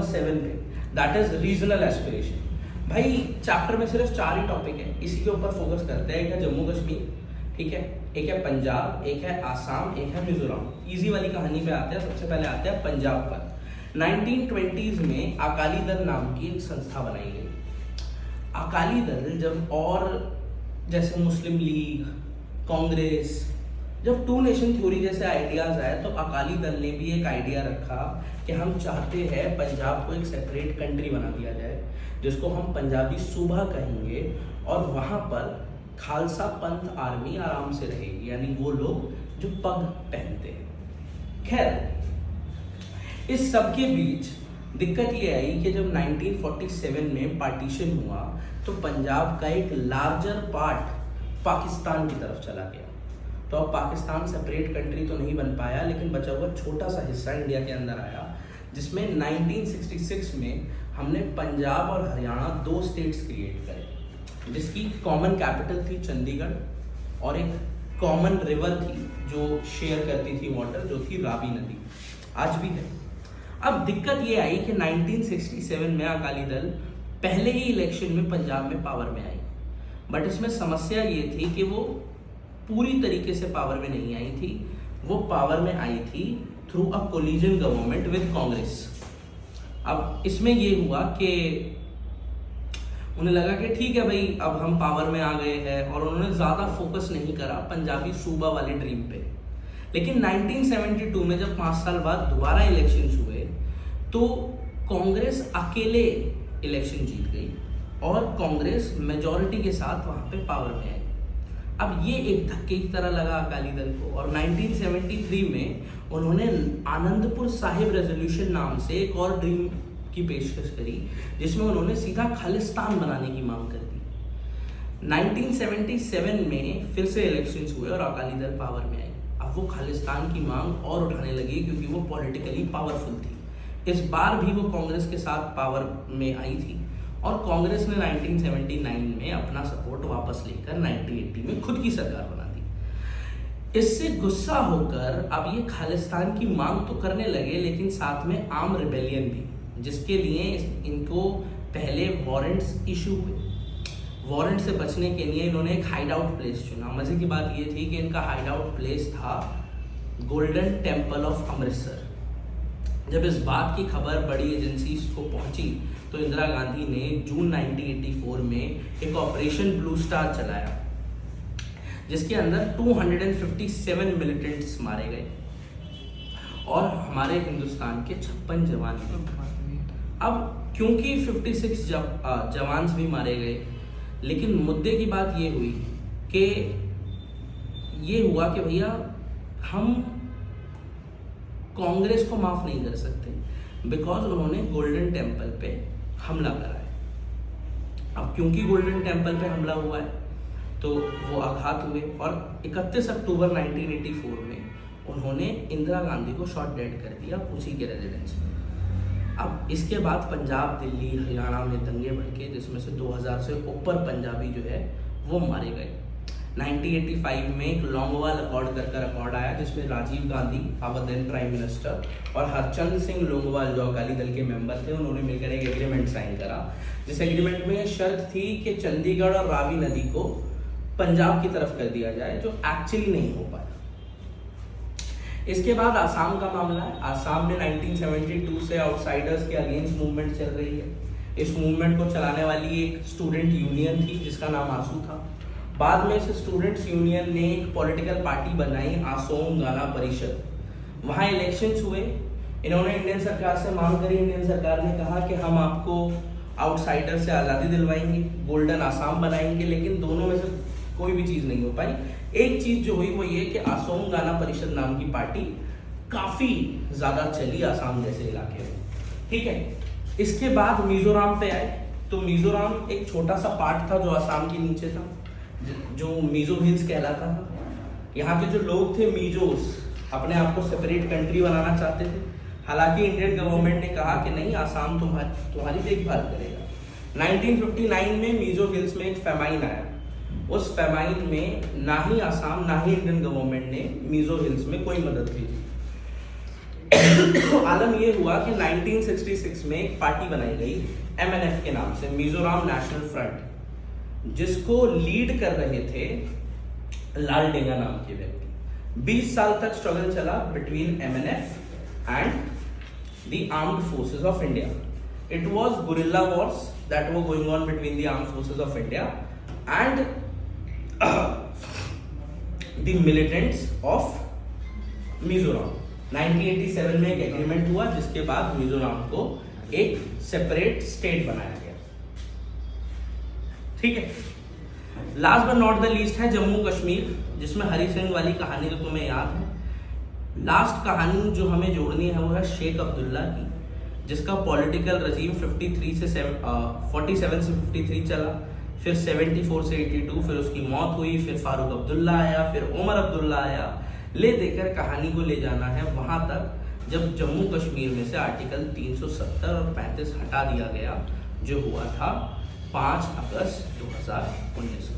Number 7 पे, that is regional aspiration. भाई chapter में सिर्फ 4 ही टॉपिक है, इसी के ऊपर फोकस करते हैं। एक है जम्मू कश्मीर, ठीक है, एक है पंजाब, एक है आसाम, एक है मिजोरम। इजी वाली कहानी पे आते हैं। सबसे पहले आते हैं पंजाब पर। 1920s में अकाली दल नाम की एक संस्था बनाई गई। अकाली दल जब, और जैसे मुस्लिम लीग, कांग्रेस, जब टू नेशन थ्योरी जैसे आइडियाज आए, तो अकाली दल ने भी एक आइडिया रखा कि हम चाहते हैं पंजाब को एक सेपरेट कंट्री बना दिया जाए, जिसको हम पंजाबी सूबा कहेंगे, और वहाँ पर खालसा पंथ आर्मी आराम से रहेगी, यानी वो लोग जो पग पहनते हैं। खैर, इस सब के बीच दिक्कत ये आई कि जब 1947 में पार्टीशन हुआ, तो पंजाब का एक लार्जर पार्ट पाकिस्तान की तरफ चला गया। तो अब पाकिस्तान सेपरेट कंट्री तो नहीं बन पाया, लेकिन बचा हुआ छोटा सा हिस्सा इंडिया के अंदर आया, जिसमें 1966 में हमने पंजाब और हरियाणा 2 स्टेट्स क्रिएट करे, जिसकी कॉमन कैपिटल थी चंडीगढ़, और एक कॉमन रिवर थी जो शेयर करती थी वाटर, जो थी रावी नदी, आज भी है। अब दिक्कत ये आई कि 1967 में अकाली दल पहले ही इलेक्शन में पंजाब में पावर में आई, बट इसमें समस्या ये थी कि वो पूरी तरीके से पावर में नहीं आई थी। वो पावर में आई थी through a collision government with Congress. अब इसमें ये हुआ कि उन्हें लगा कि ठीक है भाई, अब हम पावर में आ गए हैं, और उन्होंने ज़्यादा फोकस नहीं करा पंजाबी सूबा वाले ड्रीम पे। लेकिन 1972 में जब 5 साल बाद दोबारा इलेक्शंस हुए, तो कांग्रेस अकेले इलेक्शन जीत गई, और कांग्रेस मेजॉरिटी के साथ वहाँ पे पावर में आई। अब ये एक धक्के की तरह लगा अकाली दल को, और 1973 में उन्होंने आनंदपुर साहिब रेजोल्यूशन नाम से एक और ड्रीम की पेशकश करी, जिसमें उन्होंने सीधा खालिस्तान बनाने की मांग कर दी। 1977 में फिर से इलेक्शंस हुए और अकाली दल पावर में आई। अब वो खालिस्तान की मांग और उठाने लगी, क्योंकि वो पॉलिटिकली पावरफुल थी। इस बार भी वो कांग्रेस के साथ पावर में आई थी, और कांग्रेस ने 1979 में अपना सपोर्ट वापस लेकर 1980 में खुद की सरकार बना दी। इससे गुस्सा होकर अब ये खालिस्तान की मांग तो करने लगे, लेकिन साथ में आर्म रिबेलियन भी, जिसके लिए इनको पहले वारंट्स इशू हुए। वारंट से बचने के लिए इन्होंने एक हाइड आउट प्लेस चुना। मजे की बात ये थी कि इनका हाइड आउट प्लेस था गोल्डन टेम्पल ऑफ अमृतसर। जब इस बात की खबर बड़ी एजेंसीज को पहुंची, तो इंदिरा गांधी ने जून 1984 में एक ऑपरेशन ब्लू स्टार चलाया, जिसके अंदर 257 मिलिटेंट्स मारे गए, और हमारे हिंदुस्तान के 56 जवान भी। अब क्योंकि 56 जवान भी मारे गए, लेकिन मुद्दे की बात ये हुई कि ये हुआ कि भैया हम कांग्रेस को माफ नहीं कर सकते, बिकॉज उन्होंने गोल्डन टेम्पल पे हमला करा है। अब क्योंकि गोल्डन टेम्पल पे हमला हुआ है, तो वो आघात हुए, और 31 अक्टूबर 1984 में उन्होंने इंदिरा गांधी को शॉट डेड कर दिया उसी के रेजिडेंस में। अब इसके बाद पंजाब, दिल्ली, हरियाणा में दंगे भड़के, जिसमें से 2000 से ऊपर पंजाबी जो है वो मारे गए। 1985 में एक लॉन्गवाल अकॉर्ड कर अकॉर्ड आया, जिसमें Rajiv Gandhi, our then prime minister, और हरचंद सिंह लोंगोवाल जो अकाली दल के मेंबर थे, उन्होंने मिलकर एक एग्रीमेंट साइन करा, जिस एग्रीमेंट में शर्त थी कि चंडीगढ़ और रावी नदी को पंजाब की तरफ कर दिया जाए, जो एक्चुअली नहीं हो पाया। इसके बाद आसाम का मामला है। आसाम में 1972 से आउटसाइडर्स के अगेंस्ट मूवमेंट चल रही है। इस मूवमेंट को चलाने वाली एक स्टूडेंट यूनियन थी, जिसका नाम आसू था। बाद में इस स्टूडेंट्स यूनियन ने एक पॉलिटिकल पार्टी बनाई, असोम गण परिषद। वहाँ इलेक्शंस हुए, इन्होंने इंडियन सरकार से मांग करी। इंडियन सरकार ने कहा कि हम आपको आउटसाइडर से आज़ादी दिलवाएंगे, गोल्डन आसाम बनाएंगे, लेकिन दोनों में से कोई भी चीज़ नहीं हो पाई। एक चीज़ जो हुई वो ये कि असोम गण परिषद नाम की पार्टी काफ़ी ज़्यादा चली आसाम जैसे इलाके में, ठीक है। इसके बाद मिजोरम पे आए, तो मिजोरम एक छोटा सा पार्ट था जो आसाम के नीचे था, जो मिजो हिल्स कहलाता था। यहाँ के जो लोग थे मिजोस, अपने आप को सेपरेट कंट्री बनाना चाहते थे। हालांकि इंडियन गवर्नमेंट ने कहा कि नहीं, आसाम तुम्हारी देखभाल करेगा। 1959 में मिजो हिल्स में एक फेमाइन आया। उस फेमाइन में ना ही आसाम ना ही इंडियन गवर्नमेंट ने मिजो हिल्स में कोई मदद की। आलम ये हुआ कि 1966 में एक पार्टी बनाई गई MNF के नाम से, मिजोरम नेशनल फ्रंट, जिसको लीड कर रहे थे लालडेंगा नाम के व्यक्ति। 20 साल तक स्ट्रगल चला between MNF and the armed forces of India. It was guerrilla Wars that were going on between the armed forces of India and the militants of Mizoram. 1987 में एक एग्रीमेंट हुआ जिसके बाद मिजोरम को एक सेपरेट स्टेट बनाया गया। ठीक है। Last but not the least है जम्मू कश्मीर, जिसमें हरि सिंह वाली कहानी तो तुम्हें याद है। लास्ट कहानी जो हमें जोड़नी है वो है शेख अब्दुल्ला की, जिसका पॉलिटिकल रजीम 47 से 53 चला, फिर 74 से 82, फिर उसकी मौत हुई, फिर फारूक अब्दुल्ला आया, फिर उमर अब्दुल्ला आया। ले देकर कहानी को ले जाना है वहां तक जब जम्मू कश्मीर में से आर्टिकल 370 और 35 हटा दिया गया, जो हुआ था 5 अगस्त 2019।